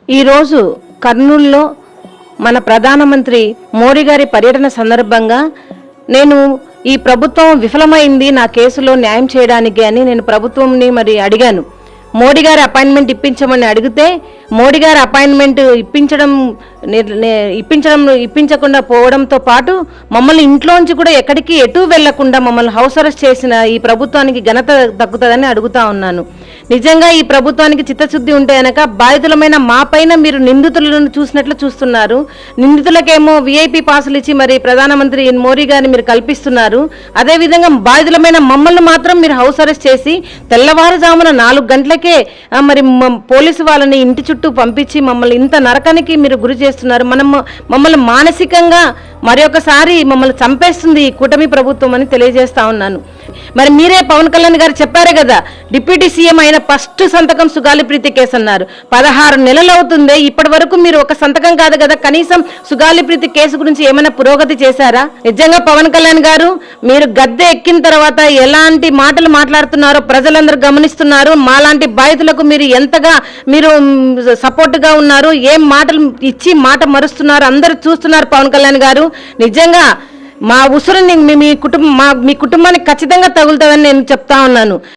ఈరోజు కర్నూలులో మన ప్రధానమంత్రి మోడీ గారి పర్యటన సందర్భంగా నేను ఈ ప్రభుత్వం విఫలమైంది నా కేసులో న్యాయం చేయడానికి అని నేను ప్రభుత్వంని అడిగాను. మోడీ గారి అపాయింట్మెంట్ ఇప్పించమని అడిగితే మోడీ గారి అపాయింట్మెంట్ ఇప్పించకుండా పోవడంతో పాటు మమ్మల్ని ఇంట్లోంచి కూడా ఎక్కడికి ఎటు వెళ్లకుండా మమ్మల్ని హౌస్ అరెస్ట్ చేసిన ఈ ప్రభుత్వానికి ఘనత దక్కుతుందని అడుగుతా ఉన్నాను. నిజంగా ఈ ప్రభుత్వానికి చిత్తశుద్ధి ఉంటే కనుక బాధితులమైన మా పైన మీరు నిందితులను చూసినట్లు చూస్తున్నారు. నిందితులకేమో విఐపి పాసులు ఇచ్చి ప్రధానమంత్రి మోడీ గారిని మీరు కల్పిస్తున్నారు. అదేవిధంగా బాధితులమైన మమ్మల్ని మాత్రం మీరు హౌస్ అరెస్ట్ చేసి తెల్లవారుజామున 4 గంటలకే పోలీసు వాళ్ళని ఇంటి చుట్టూ పంపించి మమ్మల్ని ఇంత నరకానికి మీరు గురి చేస్తున్నారు. మమ్మల్ని మానసికంగా మరొకసారి మమ్మల్ని చంపేస్తుంది ఈ కూటమి ప్రభుత్వం అని తెలియజేస్తా ఉన్నాను. మీరే పవన్ కళ్యాణ్ గారు చెప్పారే కదా, డిప్యూటీ సీఎం అయిన ఫస్ట్ సంతకం సుగాలి ప్రీతి కేసు అన్నారు. 16 నెలలు అవుతుంది, ఇప్పటి వరకు మీరు ఒక సంతకం కాదు కదా, కనీసం సుగాలి ప్రీతి కేసు గురించి ఏమైనా పురోగతి చేశారా? నిజంగా పవన్ కళ్యాణ్ గారు మీరు గద్దె ఎక్కిన తర్వాత ఎలాంటి మాటలు మాట్లాడుతున్నారో ప్రజలందరూ గమనిస్తున్నారు. మాలాంటి బాధితులకు మీరు ఎంతగా సపోర్ట్ గా ఉన్నారు, ఏం మాటలు ఇచ్చి మాట మరుస్తున్నారు అందరూ చూస్తున్నారు. పవన్ కళ్యాణ్ గారు నిజంగా మా ఉసురుని మీ కుటుంబానికి ఖచ్చితంగా తగులుతుందని నేను చెప్తా ఉన్నాను.